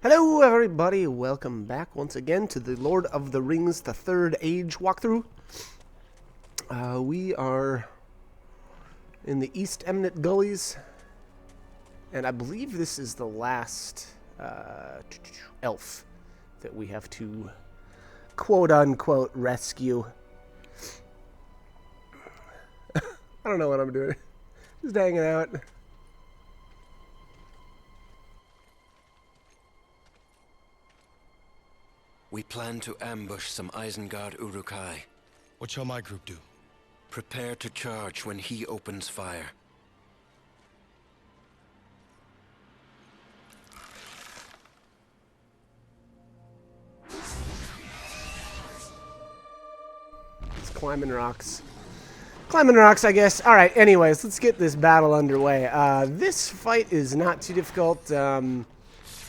Hello everybody, welcome back once again to the Lord of the Rings The Third Age walkthrough. We are in the East Emnet Gullies, and I believe this is the last elf that we have to quote-unquote rescue. I don't know what I'm doing, just hanging out. We plan to ambush some Isengard Uruk-hai. What shall my group do? Prepare to charge when he opens fire. It's climbing rocks. Climbing rocks, I guess. Alright, anyways, let's get this battle underway. This fight is not too difficult.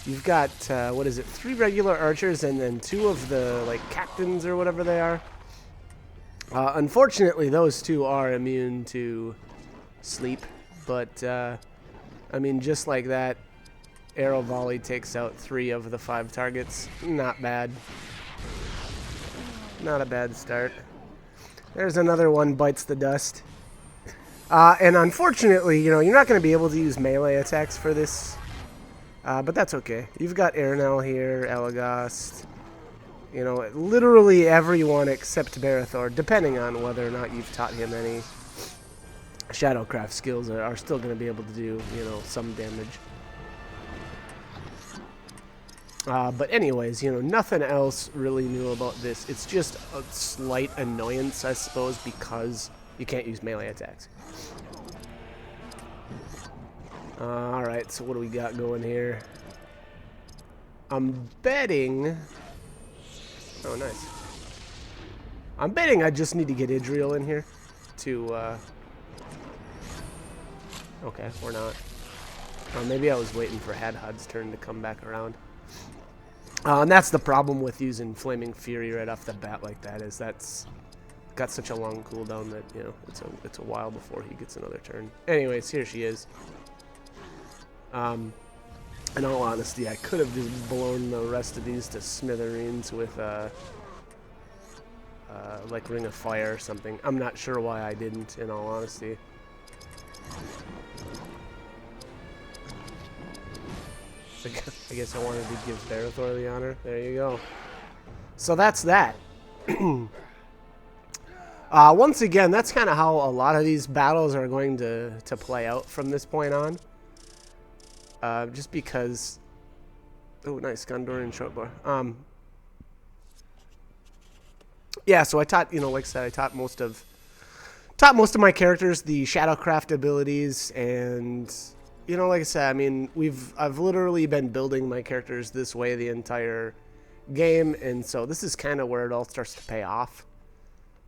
You've got, what is it, 3 regular archers and then 2 of the, like, captains or whatever they are. Unfortunately, those 2 are immune to sleep. But, I mean, just like that, arrow volley takes out 3 of the 5 targets. Not bad. Not a bad start. There's another one, bites the dust. And unfortunately, you know, you're not going to be able to use melee attacks for this. But that's okay. You've got Arenell here, Elagast, you know, literally everyone except Barethor, depending on whether or not you've taught him any Shadowcraft skills, are still going to be able to do, you know, some damage. But anyways, you know, nothing else really new about this. It's just a slight annoyance, I suppose, because you can't use melee attacks. Alright, so what do we got going here? I'm betting... Oh, nice. I'm betting I just need to get Idriel in here to, Okay, or not. Maybe I was waiting for Hadhod's turn to come back around. And that's the problem with using Flaming Fury right off the bat like that, is that's got such a long cooldown that, you know, it's a while before he gets another turn. Anyways, here she is. In all honesty, I could have just blown the rest of these to smithereens with, like Ring of Fire or something. I'm not sure why I didn't, in all honesty. I guess I wanted to give Barethor the honor. There you go. So that's that. Once again, that's kind of how a lot of these battles are going to play out from this point on. Just because... Oh, nice. Gondorian shortbow. Yeah, so I taught, you know, like I said, I taught most of my characters the Shadowcraft abilities, and, you know, like I said, I mean, I've literally been building my characters this way the entire game, and so this is kind of where it all starts to pay off,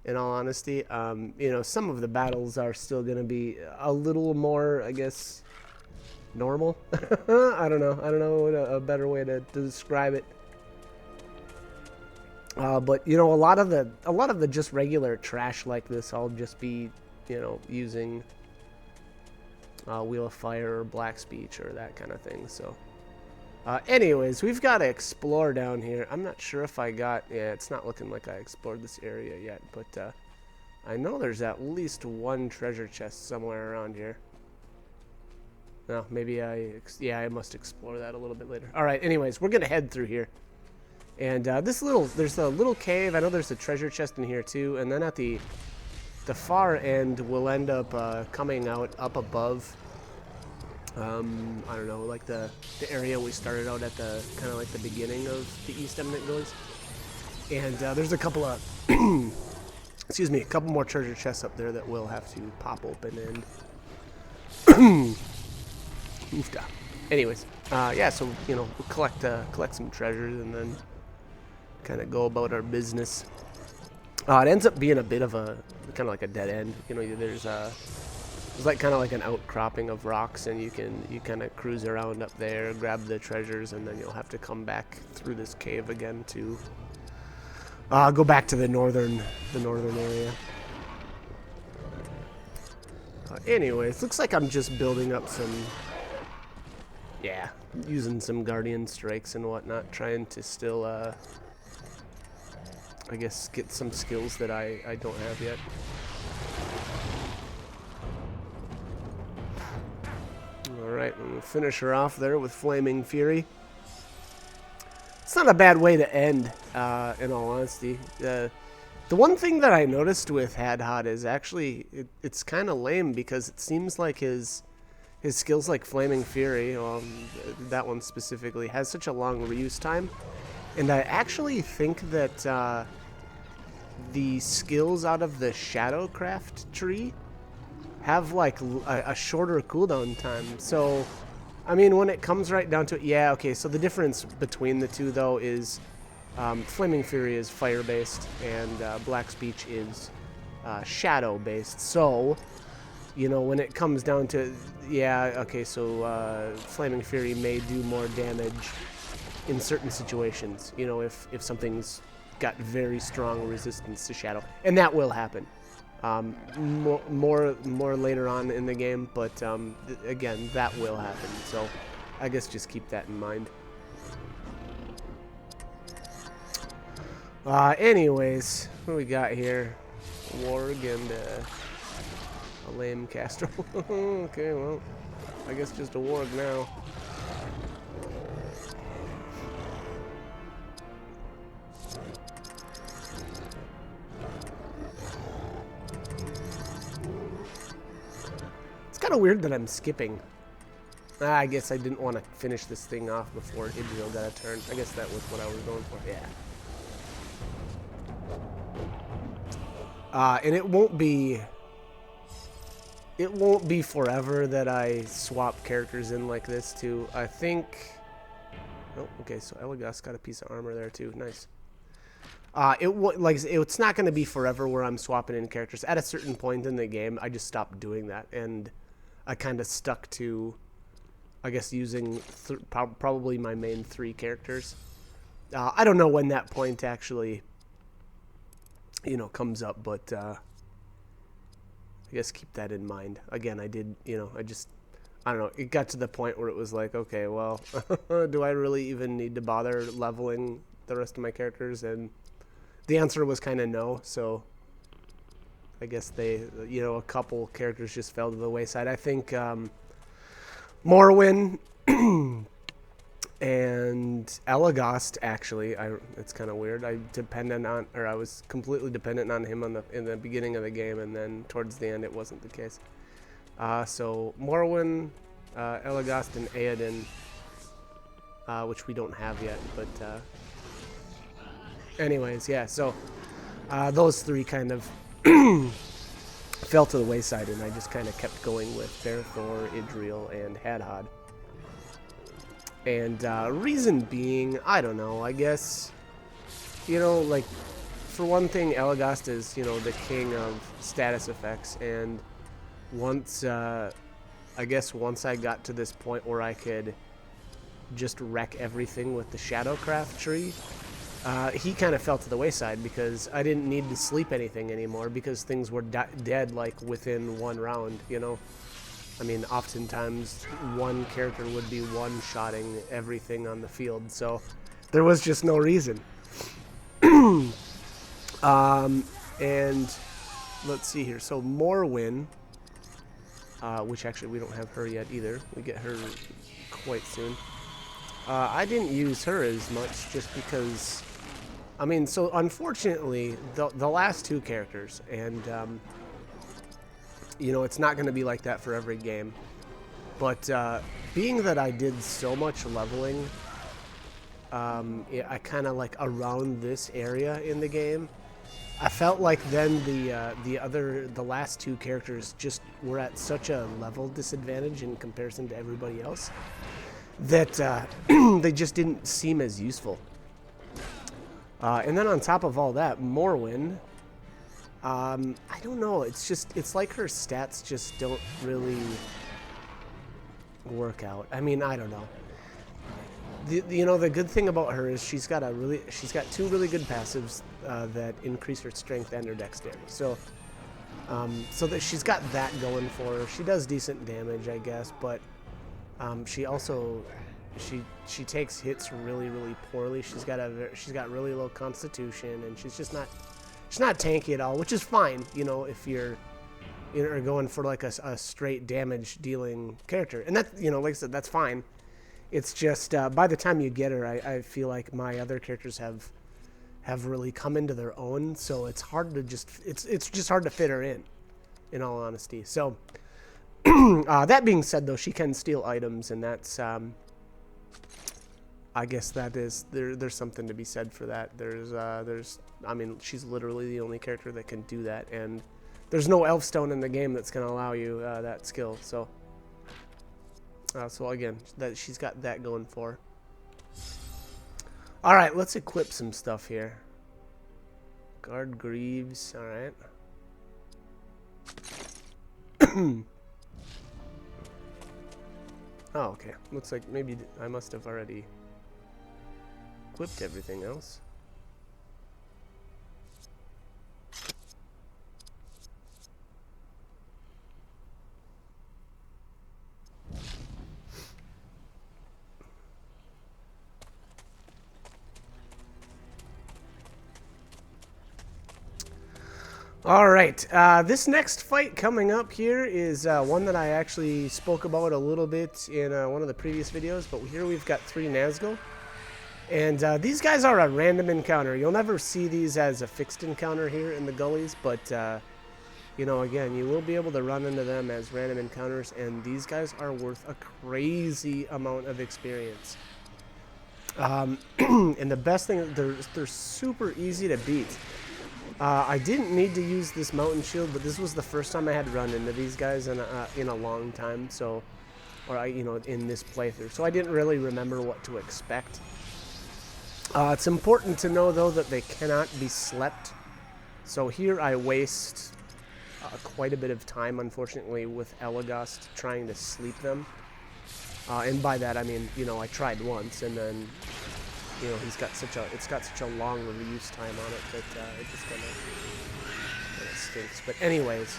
in all honesty. You know, some of the battles are still going to be a little more, I guess, normal. I don't know what a better way to describe it. But you know, a lot of the just regular trash like this, I'll just be, you know, using Wheel of Fire or Black Speech or that kind of thing. So, anyways, we've got to explore down here. I'm not sure if I got. Yeah, it's not looking like I explored this area yet, but I know there's at least one treasure chest somewhere around here. No, maybe I must explore that a little bit later. All right, anyways, we're gonna head through here, and there's a little cave. I know there's a treasure chest in here too, and then at the far end, we'll end up coming out up above. I don't know, like the area we started out at, the kind of like the beginning of the East Emnet Gullies, and there's a couple of excuse me, a couple more treasure chests up there that we'll have to pop open and. Anyways, yeah, so, you know, we'll collect some treasures and then kind of go about our business. It ends up being a bit of a kind of like a dead end. You know, there's like kind of like an outcropping of rocks, and you kind of cruise around up there, grab the treasures, and then you'll have to come back through this cave again to go back to the northern area. Anyways, looks like I'm just building up some. Yeah, using some Guardian Strikes and whatnot, trying to still, I guess, get some skills that I don't have yet. Alright, I'm going to finish her off there with Flaming Fury. It's not a bad way to end, in all honesty. The one thing that I noticed with Hadhad is actually, it's kind of lame because it seems like his skills like Flaming Fury, that one specifically, has such a long reuse time. And I actually think that the skills out of the Shadowcraft tree have like a shorter cooldown time. So, I mean, when it comes right down to it, yeah, okay, so the difference between the two, though, is Flaming Fury is fire-based and Black Speech is shadow-based. So, you know, when it comes down to, yeah, okay, so Flaming Fury may do more damage in certain situations, you know, if something's got very strong resistance to shadow. And that will happen. More later on in the game, but again, that will happen. So I guess just keep that in mind. Anyways, what do we got here? Warg and a lame caster. Okay, well, I guess just a warg now. It's kind of weird that I'm skipping. I guess I didn't want to finish this thing off before Idril got a turn. I guess that was what I was going for. Yeah. And it won't be forever that I swap characters in like this too. I think. Oh, okay. So Elagos got a piece of armor there too. Nice. It's not going to be forever where I'm swapping in characters. At a certain point in the game, I just stopped doing that, and I kind of stuck to, I guess, using probably my main 3 characters. I don't know when that point actually, you know, comes up, but I guess keep that in mind. Again, I did, you know, I don't know. It got to the point where it was like, okay, well, do I really even need to bother leveling the rest of my characters? And the answer was kind of no, so I guess they, you know, a couple characters just fell to the wayside. I think Morrowind and Elagos, actually, it's kind of weird. I was completely dependent on him in the beginning of the game, and then towards the end it wasn't the case. So Morrowind, Elagos, and Eowyn, which we don't have yet, but anyways, yeah, so those 3 kind of fell to the wayside, and I just kind of kept going with Berethor, Idril, and Hadhad. And reason being, I don't know, I guess, you know, like, for one thing, Elagos is, you know, the king of status effects, and once I got to this point where I could just wreck everything with the Shadowcraft tree, he kind of fell to the wayside because I didn't need to sleep anything anymore because things were dead like within 1 round, you know. I mean, oftentimes one character would be one-shotting everything on the field, so there was just no reason. And let's see here. So Morrowind, which actually we don't have her yet either. We get her quite soon. I didn't use her as much just because, I mean, so unfortunately, the last 2 characters, and, you know, it's not going to be like that for every game, but being that I did so much leveling, I kind of like around this area in the game, I felt like then the last 2 characters just were at such a level disadvantage in comparison to everybody else that they just didn't seem as useful. And then on top of all that, Morrowind, I don't know, it's like her stats just don't really work out. I mean, I don't know. You know, the good thing about her is she's got 2 really good passives that increase her strength and her dexterity. So that she's got that going for her. She does decent damage, I guess, but she also she takes hits really poorly. She's got really low constitution, and she's not tanky at all, which is fine, you know, if you're going for like a straight damage dealing character, and that, you know, like I said, that's fine. It's just by the time you get her, I feel like my other characters have really come into their own, so it's hard to it's just hard to fit her in all honesty. So that being said, though, she can steal items, and that's I guess that is there's something to be said for that. I mean, she's literally the only character that can do that, and there's no elf stone in the game that's going to allow you that skill. So so again, that she's got that going for her. All right, let's equip some stuff here. Guard Greaves. All right. Oh, okay. Looks like maybe I must have already equipped everything else. All right, this next fight coming up here is one that I actually spoke about a little bit in one of the previous videos, but here we've got 3 Nazgul. And these guys are a random encounter. You'll never see these as a fixed encounter here in the gullies, but, you know, again, you will be able to run into them as random encounters, and these guys are worth a crazy amount of experience. And the best thing, they're super easy to beat. I didn't need to use this mountain shield, but this was the first time I had run into these guys in a long time, so, or you know, in this playthrough. So I didn't really remember what to expect. It's important to know, though, that they cannot be slept. So here I waste quite a bit of time, unfortunately, with Elagast trying to sleep them. And by that I mean, you know, I tried once, and then, you know, it's got such a long reuse time on it that it just kind of stinks. But anyways,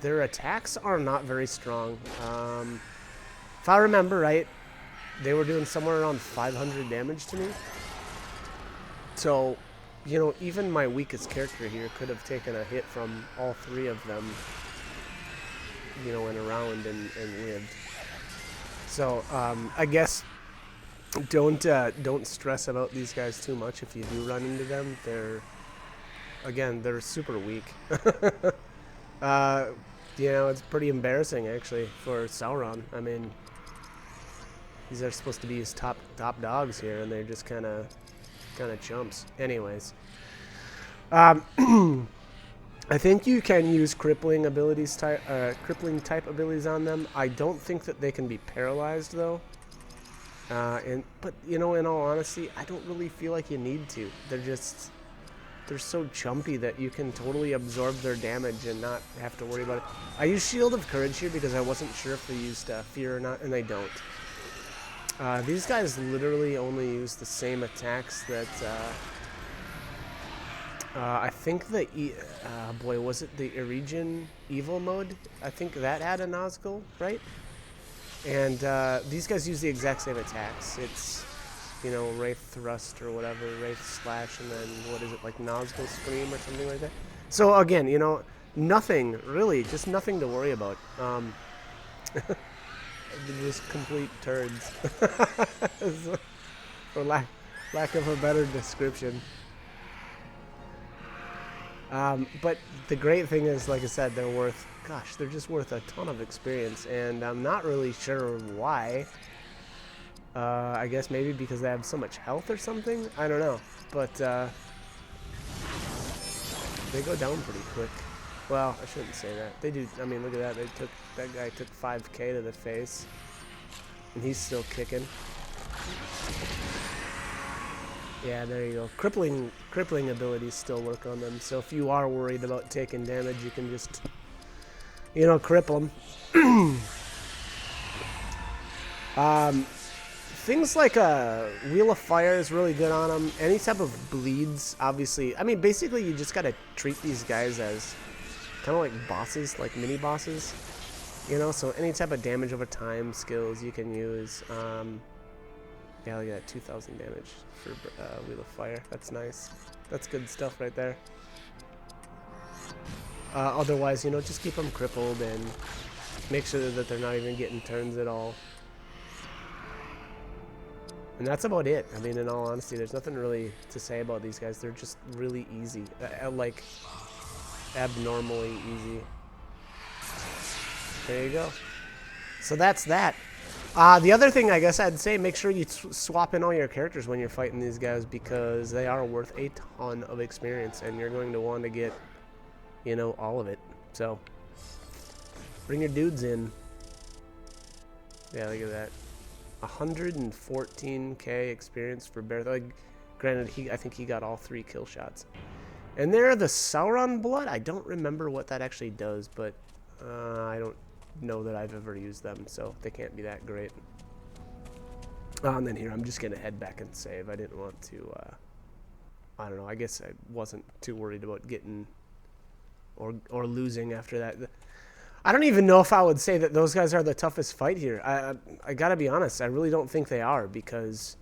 their attacks are not very strong. If I remember right, they were doing somewhere around 500 damage to me. So, you know, even my weakest character here could have taken a hit from all 3 of them, you know, in a round and lived. So, I guess don't stress about these guys too much if you do run into them. They're super weak. You know, it's pretty embarrassing, actually, for Sauron. I mean, these are supposed to be his top dogs here, and they're just kind of chumps. Anyways, I think you can use crippling type abilities on them. I don't think that they can be paralyzed, though. But you know, in all honesty, I don't really feel like you need to. They're so chumpy that you can totally absorb their damage and not have to worry about it. I use Shield of Courage here because I wasn't sure if they used Fear or not, and they don't. These guys literally only use the same attacks that I think the boy, was it the Eregion Evil mode? I think that had a Nazgul, right? And these guys use the exact same attacks. It's, you know, Wraith Thrust or whatever, Wraith Slash, and then what is it, like Nazgul Scream or something like that. So again, you know, nothing really, just nothing to worry about. They're just complete turds, for lack of a better description. But the great thing is, like I said, they're just worth a ton of experience, and I'm not really sure why. I guess maybe because they have so much health or something? I don't know, but they go down pretty quick. Well, I shouldn't say that. They do. I mean, look at that. That guy took 5k to the face, and he's still kicking. Yeah, there you go. Crippling abilities still work on them. So if you are worried about taking damage, you can just, you know, cripple them. Things like Wheel of Fire is really good on them. Any type of bleeds, obviously. I mean, basically, you just gotta treat these guys as kind of like bosses, like mini bosses. You know, so any type of damage over time skills you can use. Yeah, look at that, 2,000 damage for Wheel of Fire. That's nice. That's good stuff right there. Otherwise, you know, just keep them crippled and make sure that they're not even getting turns at all. And that's about it. I mean, in all honesty, there's nothing really to say about these guys. They're just really easy. Like, abnormally easy. There you go. So that's that. The other thing I guess I'd say, make sure you swap in all your characters when you're fighting these guys, because they are worth a ton of experience, and you're going to want to get, you know, all of it. So, bring your dudes in. Yeah, look at that. 114k experience for Barathor. Like, granted, I think he got all 3 kill shots. And there, the Sauron Blood, I don't remember what that actually does, but I don't know that I've ever used them, so they can't be that great. And then here, I'm just going to head back and save. I didn't want to, I don't know, I guess I wasn't too worried about getting or losing after that. I don't even know if I would say that those guys are the toughest fight here. I gotta be honest, I really don't think they are, because,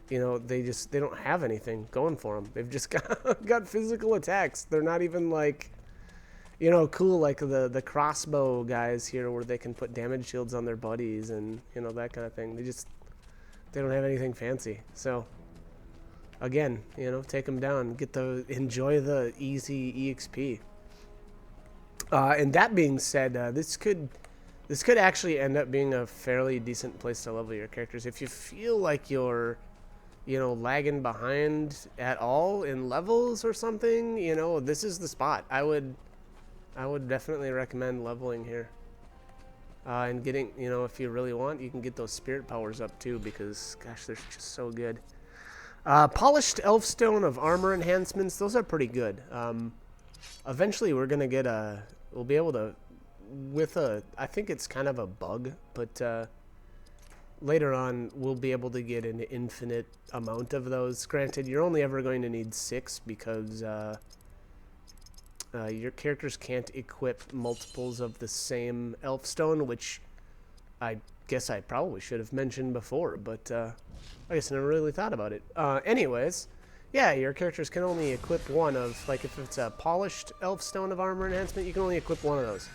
you know, they don't have anything going for them. They've just got physical attacks. They're not even like, you know, cool like the crossbow guys here, where they can put damage shields on their buddies and, you know, that kind of thing. They don't have anything fancy. So again, you know, take them down, enjoy the easy EXP. And that being said, this could actually end up being a fairly decent place to level your characters. If you feel like you're, you know, lagging behind at all in levels or something, you know, this is the spot. I would definitely recommend leveling here. And getting, you know, if you really want, you can get those spirit powers up too, because, gosh, they're just so good. Polished Elfstone of Armor enhancements, those are pretty good. Eventually we're going to get we'll be able to, I think it's kind of a bug, but later on we'll be able to get an infinite amount of those. Granted, you're only ever going to need 6, because your characters can't equip multiples of the same Elfstone, which I guess I probably should have mentioned before, but I guess I never really thought about it. Anyways, yeah, your characters can only equip one of, like, if it's a Polished Elfstone of Armor enhancement, you can only equip one of those.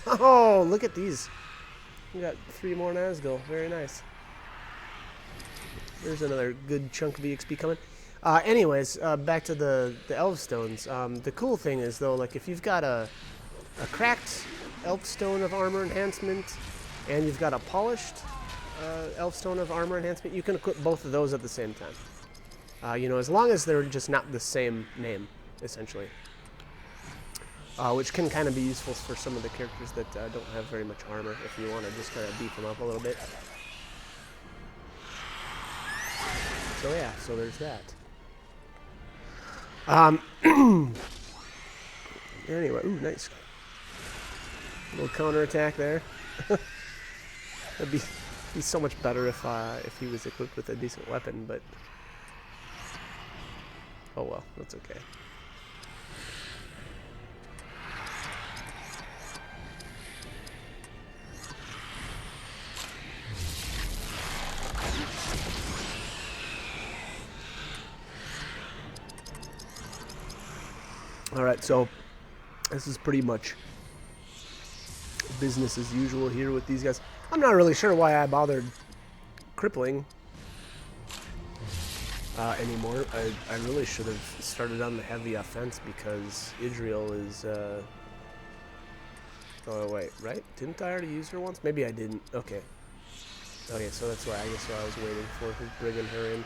Oh, look at these. We got 3 more Nazgul. Very nice. There's another good chunk of EXP coming. Anyways, back to the Elfstones. The cool thing is, though, like, if you've got a cracked Elfstone of Armor enhancement and you've got a polished Elfstone of Armor enhancement, you can equip both of those at the same time. You know, as long as they're just not the same name, essentially. Which can kind of be useful for some of the characters that don't have very much armor, if you want to just kind of beef them up a little bit. So yeah, so there's that. Anyway, ooh, nice. A little counterattack there. That'd be so much better if he was equipped with a decent weapon, but oh well, that's okay. Alright, so this is pretty much business as usual here with these guys. I'm not really sure why I bothered crippling anymore. I really should have started on the heavy offense, because Idriel is oh wait, right? Didn't I already use her once? Maybe I didn't. Okay. Okay, so that's why I guess what I was waiting for, bringing her in.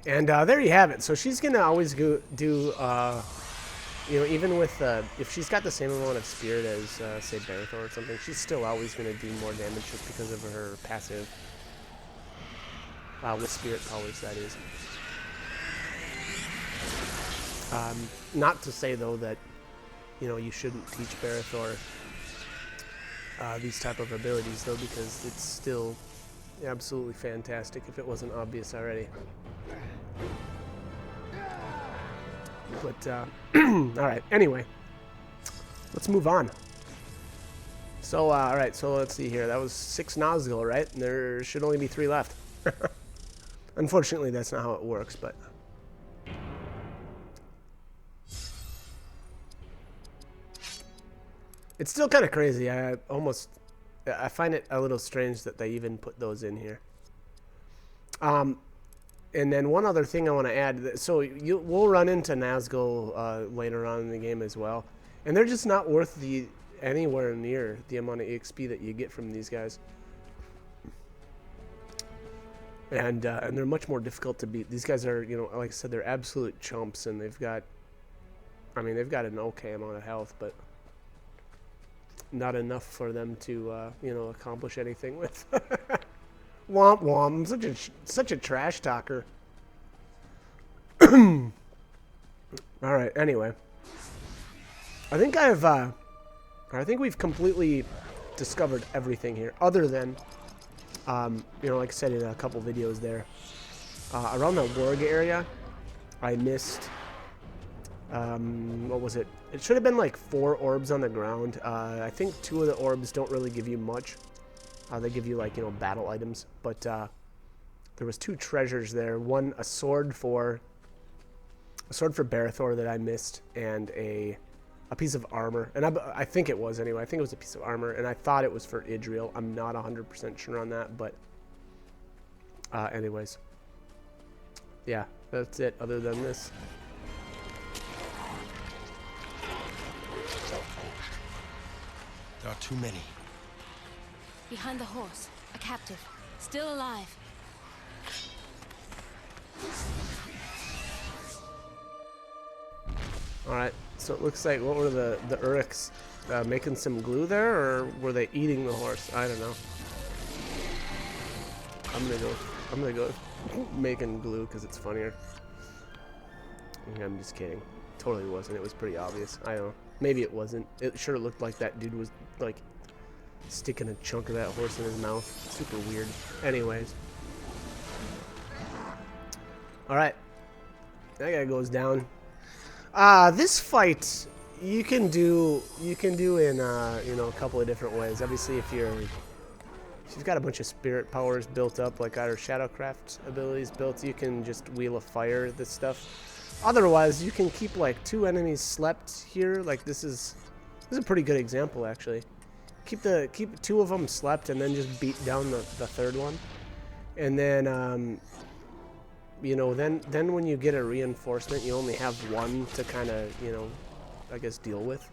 And there you have it. So she's gonna always do you know, even with if she's got the same amount of spirit as say Barathor or something, she's still always gonna do more damage just because of her passive. With spirit powers, that is. Not to say, though, that, you know, you shouldn't teach Barathor these type of abilities, though, because it's still absolutely fantastic if it wasn't obvious already. But, alright, anyway. let's move on. So, all right, so let's see here. That was 6 Nazgul, right? And there should only be 3 left. Unfortunately, that's not how it works, but... It's still kind of crazy. I find it a little strange that they even put those in here. And then one other thing I want to add. So we'll run into Nazgul later on in the game as well. And they're just not worth anywhere near the amount of EXP that you get from these guys. And they're much more difficult to beat. These guys are, you know, like I said, they're absolute chumps, and they've got an okay amount of health, but not enough for them to, you know, accomplish anything with. Womp womp. I'm such a trash talker. All right. Anyway, I think we've completely discovered everything here, other than, you know, like I said in a couple videos there, around the Warg area, I missed. What was it? It should have been like 4 orbs on the ground. I think 2 of the orbs don't really give you much. They give you, like, you know, battle items. But there was 2 treasures there. One, a sword for Barathor that I missed, and a piece of armor. And I think it was, anyway. I think it was a piece of armor, and I thought it was for Idril. I'm not 100% sure on that, but anyways. Yeah, that's it, other than this. There are too many. Behind the horse, a captive, still alive. Alright, so it looks like, what were the Uruks making some glue there, or were they eating the horse? I don't know. I'm gonna go making glue because it's funnier. I'm just kidding. Totally wasn't. It was pretty obvious. I don't know. Maybe it wasn't. It sure looked like that dude was like sticking a chunk of that horse in his mouth. Super weird. Anyways. Alright. That guy goes down. This fight you can do in you know, a couple of different ways. Obviously, if you've got a bunch of spirit powers built up, like our Shadowcraft abilities built, you can just Wheel of Fire this stuff. Otherwise, you can keep like 2 enemies slept here. Like this is a pretty good example, actually. Keep 2 of them slept, and then just beat down the 3rd one, and then you know, then when you get a reinforcement, you only have 1 to kind of, you know, I guess deal with.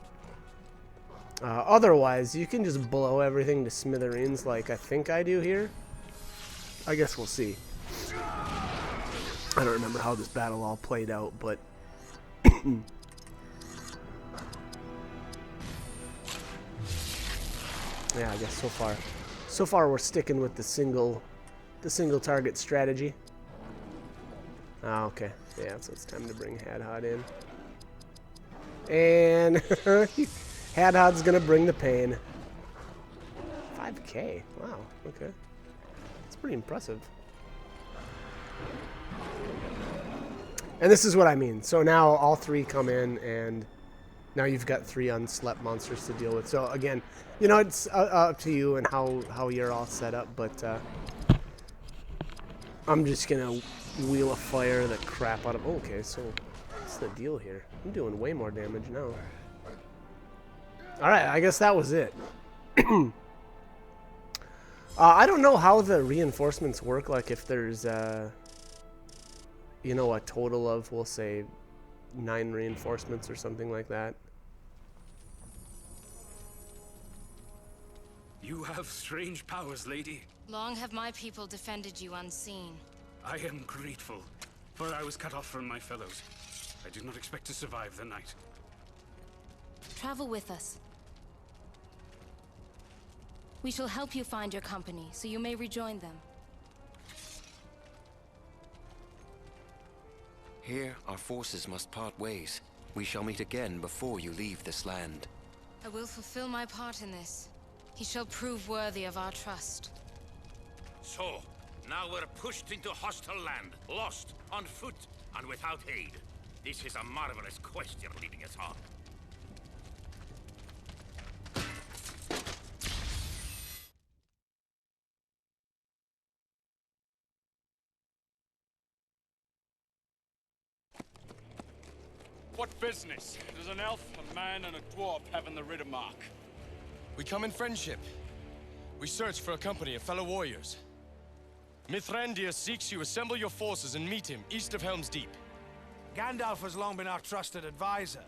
Otherwise, you can just blow everything to smithereens, like I think I do here. I guess we'll see. I don't remember how this battle all played out, but yeah, I guess so far we're sticking with the single target strategy. Oh, okay. Yeah, so it's time to bring Hadhad in. And Hadhad's gonna bring the pain. 5K. Wow, okay. That's pretty impressive. And this is what I mean. So now all 3 come in, and now you've got 3 unslept monsters to deal with. So again, you know, it's up to you and how you're all set up, but I'm just gonna Wheel of Fire the crap out of... Oh, okay, so what's the deal here? I'm doing way more damage now. Alright, I guess that was it. I don't know how the reinforcements work, like if there's you know, a total of, we'll say, 9 reinforcements or something like that. You have strange powers, lady. Long have my people defended you unseen. I am grateful, for I was cut off from my fellows. I did not expect to survive the night. Travel with us. We shall help you find your company, so you may rejoin them. Here, our forces must part ways. We shall meet again before you leave this land. I will fulfill my part in this. He shall prove worthy of our trust. So, now we're pushed into hostile land, lost, on foot, and without aid. This is a marvelous quest you're leading us on. What business does an elf, a man, and a dwarf have in the Riddermark? We come in friendship. We search for a company of fellow warriors. Mithrandir seeks you. Assemble your forces and meet him east of Helm's Deep. Gandalf has long been our trusted advisor.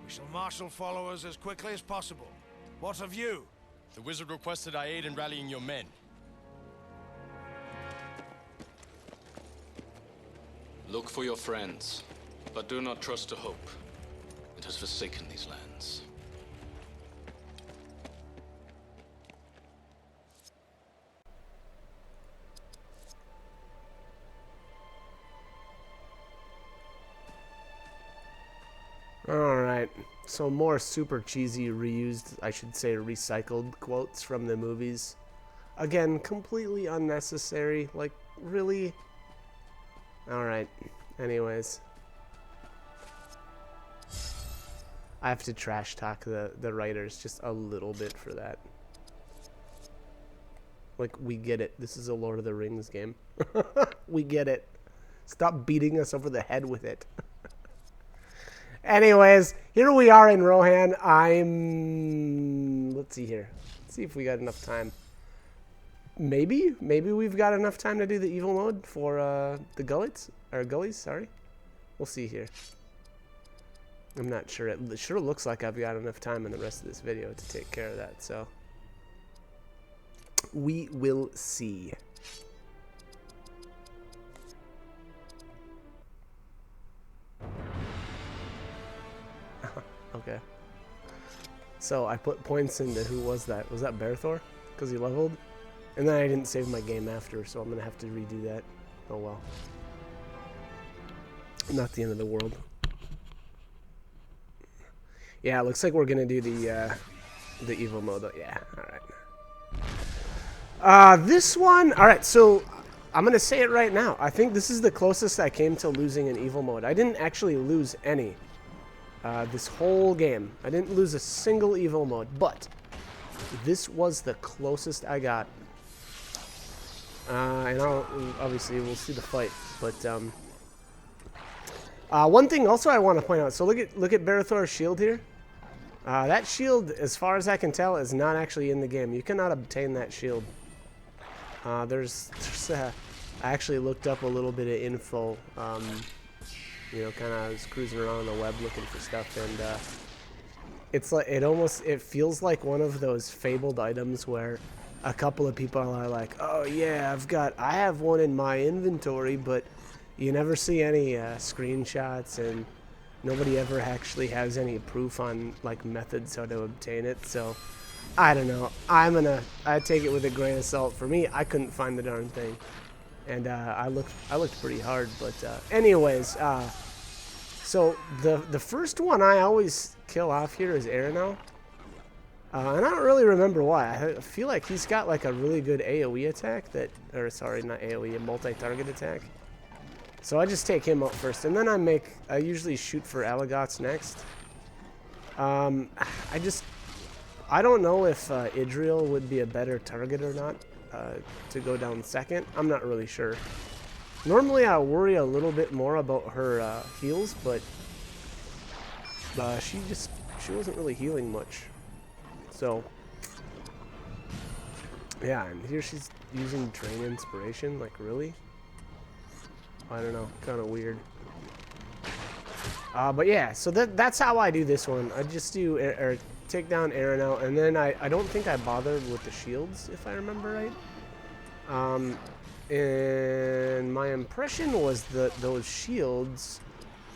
We shall marshal followers as quickly as possible. What of you? The wizard requested I aid in rallying your men. Look for your friends, but do not trust to hope. It has forsaken these lands. Alright, so more super cheesy reused, I should say recycled quotes from the movies. Again, completely unnecessary, like, really? Alright, anyways. I have to trash talk the writers just a little bit for that. Like, we get it. This is a Lord of the Rings game. We get it. Stop beating us over the head with it. Anyways, here we are in Rohan. Let's see here. Let's see if we got enough time. Maybe we've got enough time to do the evil mode for the gullies, sorry. We'll see here. I'm not sure. It sure looks like I've got enough time in the rest of this video to take care of that, so we will see. Okay. So I put points into who was that? Was that Berthor? Because he leveled? And then I didn't save my game after, so I'm going to have to redo that. Oh well. Not the end of the world. Yeah, it looks like we're going to do the evil mode. Though. Yeah, alright. This one... Alright, so I'm going to say it right now. I think this is the closest I came to losing an evil mode. I didn't actually lose any. This whole game. I didn't lose a single evil mode, but this was the closest I got. And obviously we'll see the fight, but one thing also I want to point out. So look at Berthor's shield here. That shield, as far as I can tell, is not actually in the game. You cannot obtain that shield. I actually looked up a little bit of info. You know, kind of was cruising around on the web looking for stuff, and it's like it feels like one of those fabled items where a couple of people are like, oh yeah, I have one in my inventory, but you never see any screenshots, and nobody ever actually has any proof on like methods how to obtain it. So I don't know. I take it with a grain of salt. For me, I couldn't find the darn thing. And I looked pretty hard, but anyways, so the first one I always kill off here is Aeronau. And I don't really remember why. I feel like he's got like a really good AoE attack or sorry, not AoE, a multi-target attack. So I just take him out first, and then I usually shoot for Alagots next. I don't know if Idril would be a better target or not. To go down second. I'm not really sure. Normally I worry a little bit more about her heals, but she wasn't really healing much. So yeah, and here she's using Drain Inspiration. Like, really? I don't know, kind of weird. But yeah, so that's how I do this one. I just do take down Aeronau, and then I don't think I bothered with the shields, if I remember right. And my impression was that those shields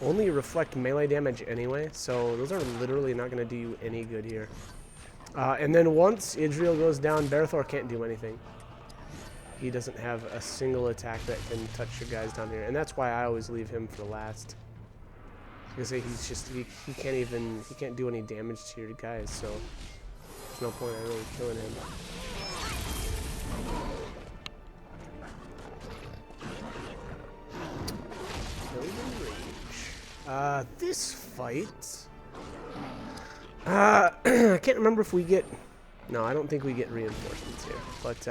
only reflect melee damage anyway, so those are literally not going to do you any good here. And then once Idril goes down, Berthor can't do anything. He doesn't have a single attack that can touch your guys down here, and that's why I always leave him for last. Because he's just he can't do any damage to your guys, so there's no point in really killing him. This fight, I can't remember if we get. No, I don't think we get reinforcements here, but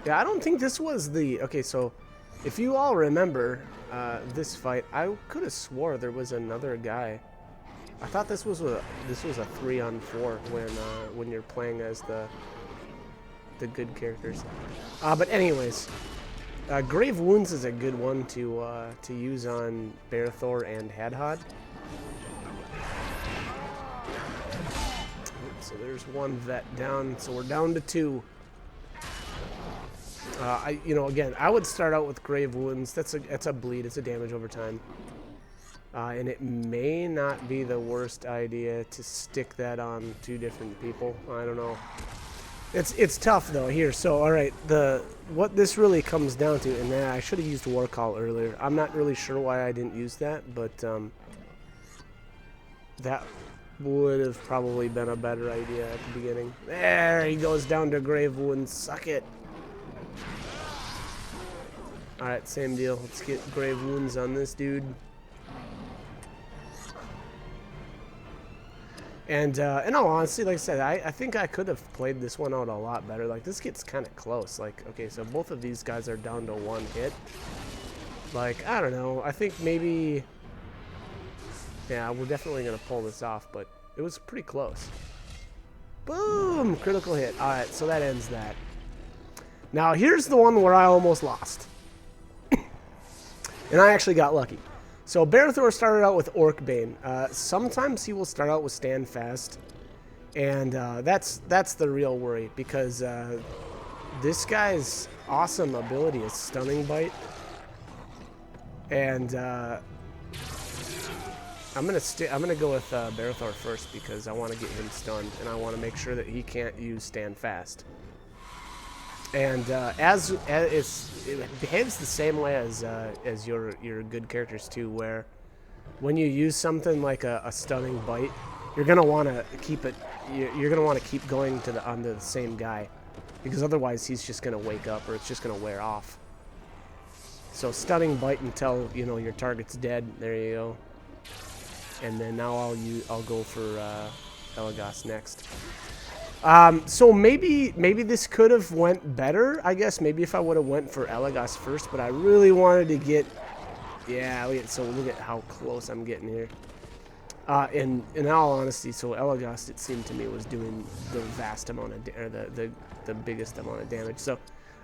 yeah, I don't think this was the. Okay, so if you all remember, this fight. I could have swore there was another guy. I thought this was a 3-on-4 when you're playing as the good characters. But anyways, Grave Wounds is a good one to use on Berthor and Hadhod. So there's one vet down. So we're down to 2. Again, I would start out with Grave Wounds. That's a bleed. It's a damage over time. And it may not be the worst idea to stick that on 2 different people. I don't know. It's tough though here. So all right, what this really comes down to, and I should have used War Call earlier. I'm not really sure why I didn't use that, but that would have probably been a better idea at the beginning. There he goes down to Grave Wounds. Suck it. All right, same deal. Let's get Grave Wounds on this dude. And in all honesty, like I said, I think I could have played this one out a lot better. Like, this gets kind of close. Like, okay, so both of these guys are down to 1 hit. Like, I don't know. I think maybe... Yeah, we're definitely going to pull this off, but it was pretty close. Boom! Critical hit. All right, so that ends that. Now, here's the one where I almost lost. And I actually got lucky. So Berthor started out with Orcbane. Sometimes he will start out with Stand Fast, and that's the real worry, because this guy's awesome ability is Stunning Bite, and I'm gonna go with Berthor first because I want to get him stunned, and I want to make sure that he can't use Stand Fast. And it behaves the same way as your good characters too, where when you use something like a Stunning Bite, you're gonna want to keep it. You're gonna want to keep going onto the same guy, because otherwise he's just gonna wake up or it's just gonna wear off. So Stunning Bite until your target's dead. There you go. And then now I'll go for Elagos next. So maybe this could have went better, I guess. Maybe if I would have went for Elagos first, but I really wanted to get, so look at how close I'm getting here. In all honesty, so Elagos, it seemed to me, was doing the vast amount of, the biggest amount of damage. So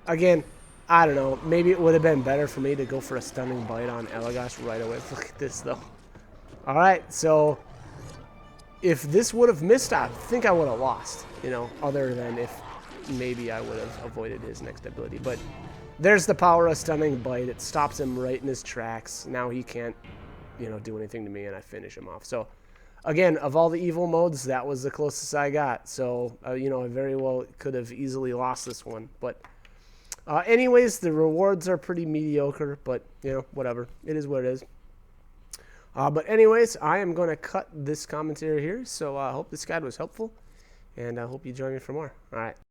again, I don't know, maybe it would have been better for me to go for a Stunning Bite on Elagos right away. Look at this though. All right, so if this would have missed, I think I would have lost, other than if maybe I would have avoided his next ability. But there's the power of Stunning Bite. It stops him right in his tracks. Now he can't, do anything to me, and I finish him off. So, again, of all the evil modes, that was the closest I got. So, I very well could have easily lost this one. But anyways, the rewards are pretty mediocre, but, whatever. It is what it is. But anyways, I am going to cut this commentary here, so I hope this guide was helpful, and I hope you join me for more. All right.